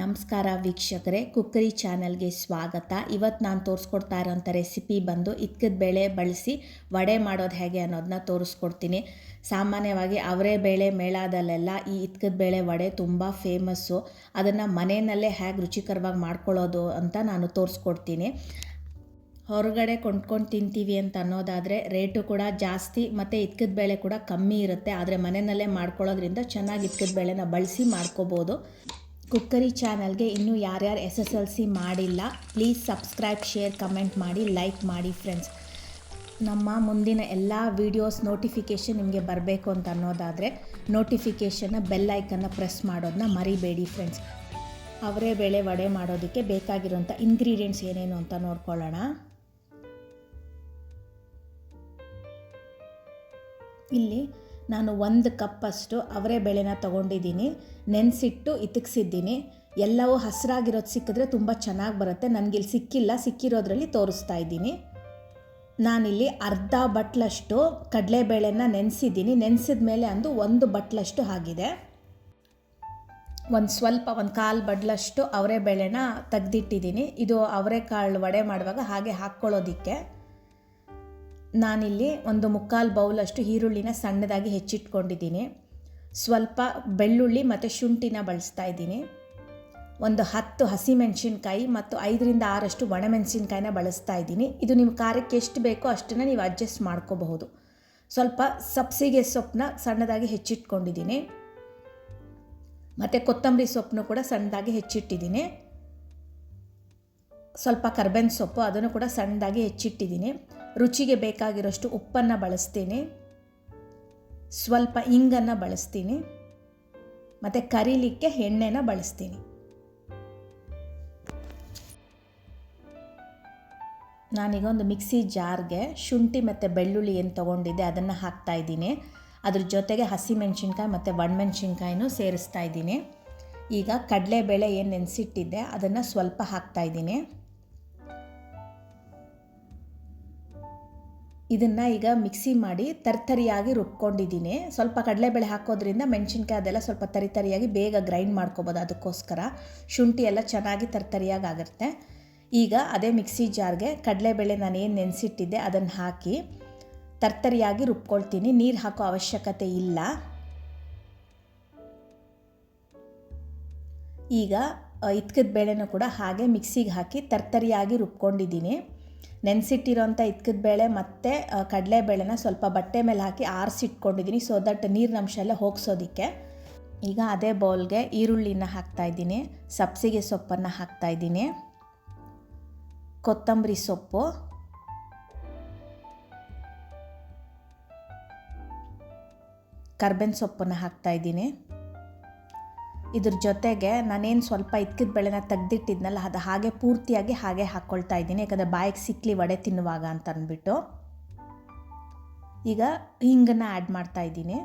ನಮಸ್ಕಾರ ವೀಕ್ಷಕರೇ, ಕುಕ್ಕರಿ ಚಾನಲ್ಗೆ ಸ್ವಾಗತ. ಇವತ್ತು ನಾನು ತೋರಿಸ್ಕೊಡ್ತಾ ಇರೋಂಥ ರೆಸಿಪಿ ಬಂದು ಇಕ್ಕದ ಬೇಳೆ ಬಳಸಿ ವಡೆ ಮಾಡೋದು ಹೇಗೆ ಅನ್ನೋದನ್ನ ತೋರಿಸ್ಕೊಡ್ತೀನಿ. ಸಾಮಾನ್ಯವಾಗಿ ಅವರೇ ಬೇಳೆ ಮೇಳದಲ್ಲೆಲ್ಲ ಈ ಇಕ್ಕದ ಬೇಳೆ ವಡೆ ತುಂಬ ಫೇಮಸ್ಸು. ಅದನ್ನು ಮನೆಯಲ್ಲೇ ಹೇಗೆ ರುಚಿಕರವಾಗಿ ಮಾಡ್ಕೊಳ್ಳೋದು ಅಂತ ನಾನು ತೋರಿಸ್ಕೊಡ್ತೀನಿ. ಹೊರಗಡೆ ಕೊಂಡ್ಕೊಂಡು ತಿಂತೀವಿ ಅಂತ ಅನ್ನೋದಾದರೆ ರೇಟು ಕೂಡ ಜಾಸ್ತಿ ಮತ್ತು ಇಕ್ಕದ ಬೇಳೆ ಕೂಡ ಕಮ್ಮಿ ಇರುತ್ತೆ. ಆದರೆ ಮನೆಯಲ್ಲೇ ಮಾಡ್ಕೊಳ್ಳೋದ್ರಿಂದ ಚೆನ್ನಾಗಿ ಇಕ್ಕದ ಬೇಳೆನ ಬಳಸಿ ಮಾಡ್ಕೋಬೋದು. ಕುಕ್ಕರಿ ಚಾನಲ್ಗೆ ಇನ್ನೂ ಯಾರ್ಯಾರು SSLC ಮಾಡಿಲ್ಲ, ಪ್ಲೀಸ್ ಸಬ್ಸ್ಕ್ರೈಬ್, ಶೇರ್, ಕಮೆಂಟ್ ಮಾಡಿ, ಲೈಕ್ ಮಾಡಿ ಫ್ರೆಂಡ್ಸ್. ನಮ್ಮ ಮುಂದಿನ ಎಲ್ಲ ವೀಡಿಯೋಸ್ ನೋಟಿಫಿಕೇಷನ್ ನಿಮಗೆ ಬರಬೇಕು ಅಂತ ಅನ್ನೋದಾದರೆ ನೋಟಿಫಿಕೇಷನ್ನ ಬೆಲ್ ಐಕನ್ನ ಪ್ರೆಸ್ ಮಾಡೋದನ್ನ ಮರಿಬೇಡಿ ಫ್ರೆಂಡ್ಸ್. ಅವರೇ ಬೇಳೆ ವಡೆ ಮಾಡೋದಕ್ಕೆ ಬೇಕಾಗಿರೋಂಥ ಇಂಗ್ರೀಡಿಯೆಂಟ್ಸ್ ಏನೇನು ಅಂತ ನೋಡ್ಕೊಳ್ಳೋಣ. ಇಲ್ಲಿ ನಾನು 1 ಕಪ್ಪಷ್ಟು ಅವರೇ ಬೇಳೆನ ತೊಗೊಂಡಿದ್ದೀನಿ. ನೆನೆಸಿಟ್ಟು ಇತಿಕ್ಸಿದ್ದೀನಿ. ಎಲ್ಲವೂ ಹಸಿರಾಗಿರೋದು ಸಿಕ್ಕಿದ್ರೆ ತುಂಬ ಚೆನ್ನಾಗಿ ಬರುತ್ತೆ. ನನಗಿಲ್ಲಿ ಸಿಕ್ಕಿಲ್ಲ, ಸಿಕ್ಕಿರೋದ್ರಲ್ಲಿ ತೋರಿಸ್ತಾ ಇದ್ದೀನಿ. ನಾನಿಲ್ಲಿ ಅರ್ಧ ಬಟ್ಲಷ್ಟು ಕಡಲೆಬೇಳೆನ ನೆನೆಸಿದ್ದೀನಿ. ನೆನೆಸಿದ ಮೇಲೆ ಅಂದು 1 ಬಟ್ಲಷ್ಟು ಆಗಿದೆ. ಒಂದು ಕಾಲು ಬಟ್ಲಷ್ಟು ಅವರೇ ಬೇಳೆನ ತೆಗೆದಿಟ್ಟಿದ್ದೀನಿ. ಇದು ಅವರೆಕಾಳು ವಡೆ ಮಾಡುವಾಗ ಹಾಗೆ ಹಾಕ್ಕೊಳ್ಳೋದಕ್ಕೆ. ನಾನಿಲ್ಲಿ 1/4 ಬೌಲಷ್ಟು ಈರುಳ್ಳಿನ ಸಣ್ಣದಾಗಿ ಹೆಚ್ಚಿಟ್ಕೊಂಡಿದ್ದೀನಿ. ಸ್ವಲ್ಪ ಬೆಳ್ಳುಳ್ಳಿ ಮತ್ತು ಶುಂಠಿನ ಬಳಸ್ತಾ ಇದ್ದೀನಿ. 10 ಹಸಿಮೆಣಸಿನ್ಕಾಯಿ ಮತ್ತು 5ರಿಂದ 6 ಒಣಮೆಣಸಿನ್ಕಾಯಿನ ಬಳಸ್ತಾ ಇದ್ದೀನಿ. ಇದು ನಿಮ್ಮ ಖಾರಕ್ಕೆ ಎಷ್ಟು ಬೇಕೋ ಅಷ್ಟನ್ನು ನೀವು ಅಡ್ಜಸ್ಟ್ ಮಾಡ್ಕೋಬಹುದು. ಸ್ವಲ್ಪ ಸಬ್ಸಿಗೆ ಸೊಪ್ಪನ್ನ ಸಣ್ಣದಾಗಿ ಹೆಚ್ಚಿಟ್ಕೊಂಡಿದ್ದೀನಿ ಮತ್ತು ಕೊತ್ತಂಬರಿ ಸೊಪ್ಪನ್ನು ಕೂಡ ಸಣ್ಣದಾಗಿ ಹೆಚ್ಚಿಟ್ಟಿದ್ದೀನಿ. ಸ್ವಲ್ಪ ಕರ್ಬೇವಿನ ಸೊಪ್ಪು ಅದನ್ನು ಕೂಡ ಸಣ್ಣದಾಗಿ ಹೆಚ್ಚಿಟ್ಟಿದ್ದೀನಿ. ರುಚಿಗೆ ಬೇಕಾಗಿರೋಷ್ಟು ಉಪ್ಪನ್ನು ಬಳಸ್ತೀನಿ. ಸ್ವಲ್ಪ ಇಂಗನ್ನು ಬಳಸ್ತೀನಿ ಮತ್ತು ಕರಿಲಿಕ್ಕೆ ಎಣ್ಣೆನ ಬಳಸ್ತೀನಿ. ನಾನೀಗ ಒಂದು ಮಿಕ್ಸಿ ಜಾರ್ಗೆ ಶುಂಠಿ ಮತ್ತು ಬೆಳ್ಳುಳ್ಳಿ ಏನು ತೊಗೊಂಡಿದ್ದೆ ಅದನ್ನು ಹಾಕ್ತಾಯಿದ್ದೀನಿ. ಅದ್ರ ಜೊತೆಗೆ ಹಸಿಮೆಣಸಿನ್ಕಾಯಿ ಮತ್ತು ಒಣಮೆಣಸಿನ್ಕಾಯಿನೂ ಸೇರಿಸ್ತಾ ಇದ್ದೀನಿ. ಈಗ ಕಡಲೆಬೇಳೆ ಏನು ನೆನೆಸಿಟ್ಟಿದ್ದೆ ಅದನ್ನು ಸ್ವಲ್ಪ ಹಾಕ್ತಾಯಿದ್ದೀನಿ. ಇದನ್ನು ಈಗ ಮಿಕ್ಸಿ ಮಾಡಿ ತರಿತರಿಯಾಗಿ ರುಬ್ಕೊಂಡಿದ್ದೀನಿ. ಸ್ವಲ್ಪ ಕಡಲೆಬೇಳೆ ಹಾಕೋದ್ರಿಂದ ಮೆಣಸಿನ್ಕಾಯಿ ಅದೆಲ್ಲ ಸ್ವಲ್ಪ ತರಿತರಿಯಾಗಿ ಬೇಗ ಗ್ರೈಂಡ್ ಮಾಡ್ಕೋಬೋದು. ಅದಕ್ಕೋಸ್ಕರ ಶುಂಠಿ ಎಲ್ಲ ಚೆನ್ನಾಗಿ ತರಿತರಿಯಾಗಿ ಆಗುತ್ತೆ. ಈಗ ಅದೇ ಮಿಕ್ಸಿ ಜಾರ್ಗೆ ಕಡಲೆಬೇಳೆ ನಾನು ಏನು ನೆನೆಸಿಟ್ಟಿದ್ದೆ ಅದನ್ನು ಹಾಕಿ ತರಿತರಿಯಾಗಿ ರುಬ್ಕೊಳ್ತೀನಿ. ನೀರು ಹಾಕೋ ಅವಶ್ಯಕತೆ ಇಲ್ಲ. ಈಗ ಇಕ್ಕದ ಬೇಳೆನೂ ಕೂಡ ಹಾಗೆ ಮಿಕ್ಸಿಗೆ ಹಾಕಿ ತರಿತರಿಯಾಗಿ ರುಬ್ಕೊಂಡಿದ್ದೀನಿ. ನೆನೆಸಿಟ್ಟಿರೋಂಥ ಇಕ್ಕದ ಬೇಳೆ ಮತ್ತು ಕಡಲೆಬೇಳೆನ ಸ್ವಲ್ಪ ಬಟ್ಟೆ ಮೇಲೆ ಹಾಕಿ ಆರಿಸಿಟ್ಕೊಂಡಿದ್ದೀನಿ, ಸೊ ದಟ್ ನೀರಿನಂಶ ಎಲ್ಲ ಹೋಗಿಸೋದಕ್ಕೆ. ಈಗ ಅದೇ ಬೌಲ್ಗೆ ಈರುಳ್ಳಿನ ಹಾಕ್ತಾಯಿದ್ದೀನಿ, ಸಬ್ಸಿಗೆ ಸೊಪ್ಪನ್ನು ಹಾಕ್ತಾಯಿದ್ದೀನಿ, ಕೊತ್ತಂಬರಿ ಸೊಪ್ಪು, ಕರ್ಬೇವಿನ ಸೊಪ್ಪನ್ನು ಹಾಕ್ತಾಯಿದ್ದೀನಿ. ಇದ್ರ ಜೊತೆಗೆ ನಾನೇನು ಸ್ವಲ್ಪ ಇಕ್ಕದ ಬೇಳೆನ ತೆಗೆದಿಟ್ಟಿದ್ನಲ್ಲ ಅದು ಹಾಗೆ ಪೂರ್ತಿಯಾಗಿ ಹಾಗೆ ಹಾಕ್ಕೊಳ್ತಾ ಇದ್ದೀನಿ, ಯಾಕಂದರೆ ಬಾಯಿಗೆ ಸಿಕ್ಕಲಿ ವಡೆ ತಿನ್ನುವಾಗ ಅಂತ ಅಂದ್ಬಿಟ್ಟು. ಈಗ ಹಿಂಗನ್ನು ಆ್ಯಡ್ ಮಾಡ್ತಾಯಿದ್ದೀನಿ.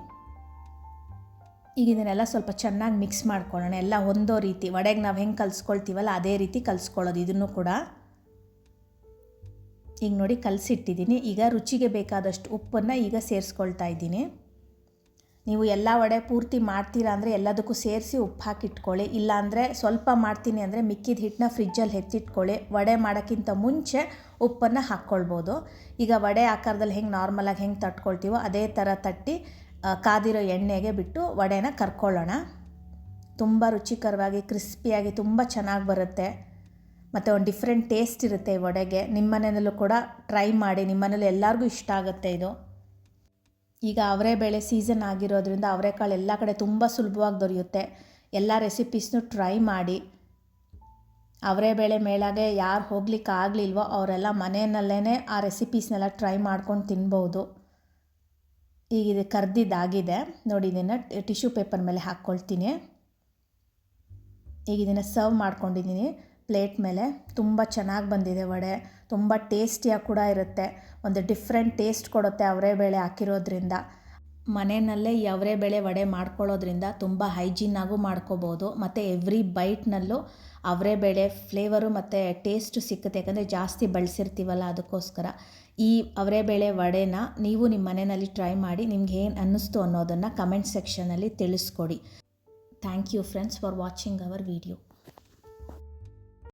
ಈಗ ಇದನ್ನೆಲ್ಲ ಸ್ವಲ್ಪ ಚೆನ್ನಾಗಿ ಮಿಕ್ಸ್ ಮಾಡ್ಕೊಳ್ಳೋಣ. ಎಲ್ಲ ಒಂದೋ ರೀತಿ ವಡೆಗೆ ನಾವು ಹೆಂಗೆ ಕಲಿಸ್ಕೊಳ್ತೀವಲ್ಲ ಅದೇ ರೀತಿ ಕಲಿಸ್ಕೊಳ್ಳೋದು. ಇದನ್ನು ಕೂಡ ಈಗ ನೋಡಿ ಕಲಸಿಟ್ಟಿದ್ದೀನಿ. ಈಗ ರುಚಿಗೆ ಬೇಕಾದಷ್ಟು ಉಪ್ಪನ್ನು ಈಗ ಸೇರಿಸ್ಕೊಳ್ತಾ ಇದ್ದೀನಿ. ನೀವು ಎಲ್ಲ ವಡೆ ಪೂರ್ತಿ ಮಾಡ್ತೀರಾ ಅಂದರೆ ಎಲ್ಲದಕ್ಕೂ ಸೇರಿಸಿ ಉಪ್ಪು ಹಾಕಿಟ್ಕೊಳ್ಳಿ. ಇಲ್ಲಾಂದರೆ ಸ್ವಲ್ಪ ಮಾಡ್ತೀನಿ ಅಂದರೆ ಮಿಕ್ಕಿದ ಹಿಟ್ಟನ್ನ ಫ್ರಿಜ್ಜಲ್ಲಿ ಎತ್ತಿಟ್ಕೊಳ್ಳಿ. ವಡೆ ಮಾಡೋಕ್ಕಿಂತ ಮುಂಚೆ ಉಪ್ಪನ್ನು ಹಾಕ್ಕೊಳ್ಬೋದು. ಈಗ ವಡೆ ಆಕಾರದಲ್ಲಿ ಹೆಂಗೆ ನಾರ್ಮಲಾಗಿ ಹೆಂಗೆ ತಟ್ಕೊಳ್ತೀವೋ ಅದೇ ಥರ ತಟ್ಟಿ ಕಾದಿರೋ ಎಣ್ಣೆಗೆ ಬಿಟ್ಟು ವಡೆನ ಕರ್ಕೊಳ್ಳೋಣ. ತುಂಬ ರುಚಿಕರವಾಗಿ ಕ್ರಿಸ್ಪಿಯಾಗಿ ತುಂಬ ಚೆನ್ನಾಗಿ ಬರುತ್ತೆ ಮತ್ತು ಒಂದು ಡಿಫ್ರೆಂಟ್ ಟೇಸ್ಟ್ ಇರುತ್ತೆ ಈ ವಡೆಗೆ. ನಿಮ್ಮ ಮನೆಯಲ್ಲೂ ಕೂಡ ಟ್ರೈ ಮಾಡಿ, ನಿಮ್ಮ ಮನೇಲಿ ಎಲ್ಲರಿಗೂ ಇಷ್ಟ ಆಗುತ್ತೆ ಇದು. ಈಗ ಅವರೇ ಬೇಳೆ ಸೀಸನ್ ಆಗಿರೋದ್ರಿಂದ ಅವರೆಕಾಳು ಎಲ್ಲ ಕಡೆ ತುಂಬ ಸುಲಭವಾಗಿ ದೊರೆಯುತ್ತೆ. ಎಲ್ಲ ರೆಸಿಪೀಸ್ನೂ ಟ್ರೈ ಮಾಡಿ. ಅವರೇ ಬೇಳೆ ಮೇಳಾಗೆ ಯಾರು ಹೋಗ್ಲಿಕ್ಕೆ ಆಗಲಿಲ್ವೋ ಅವರೆಲ್ಲ ಮನೆಯಲ್ಲೇ ಆ ರೆಸಿಪೀಸ್ನೆಲ್ಲ ಟ್ರೈ ಮಾಡ್ಕೊಂಡು ತಿನ್ಬೋದು. ಈಗ ಇದು ಕರ್ದಿದ್ದಾಗಿದೆ ನೋಡಿ. ಇದನ್ನು ಟಿಶ್ಯೂ ಪೇಪರ್ ಮೇಲೆ ಹಾಕ್ಕೊಳ್ತೀನಿ. ಈಗ ಇದನ್ನು ಸರ್ವ್ ಮಾಡ್ಕೊಂಡಿದ್ದೀನಿ ಪ್ಲೇಟ್ ಮೇಲೆ. ತುಂಬ ಚೆನ್ನಾಗಿ ಬಂದಿದೆ ವಡೆ, ತುಂಬ ಟೇಸ್ಟಿಯಾಗಿ ಕೂಡ ಇರುತ್ತೆ. ಒಂದು ಡಿಫ್ರೆಂಟ್ ಟೇಸ್ಟ್ ಕೊಡುತ್ತೆ ಅವರೇ ಬೇಳೆ ಹಾಕಿರೋದ್ರಿಂದ. ಮನೆಯಲ್ಲೇ ಈ ಅವರೇ ಬೇಳೆ ವಡೆ ಮಾಡ್ಕೊಳ್ಳೋದ್ರಿಂದ ತುಂಬ ಹೈಜೀನಾಗೂ ಮಾಡ್ಕೋಬೋದು ಮತ್ತು ಎವ್ರಿ ಬೈಟ್ನಲ್ಲೂ ಅವರೇ ಬೇಳೆ ಫ್ಲೇವರು ಮತ್ತು ಟೇಸ್ಟು ಸಿಕ್ಕುತ್ತೆ, ಯಾಕಂದರೆ ಜಾಸ್ತಿ ಬಳಸಿರ್ತೀವಲ್ಲ ಅದಕ್ಕೋಸ್ಕರ. ಈ ಅವರೇ ಬೇಳೆ ವಡೆನ ನೀವು ನಿಮ್ಮ ಮನೆಯಲ್ಲಿ ಟ್ರೈ ಮಾಡಿ ನಿಮ್ಗೆ ಏನು ಅನ್ನಿಸ್ತು ಅನ್ನೋದನ್ನು ಕಮೆಂಟ್ ಸೆಕ್ಷನಲ್ಲಿ ತಿಳಿಸ್ಕೊಡಿ. Thank you friends for watching our video.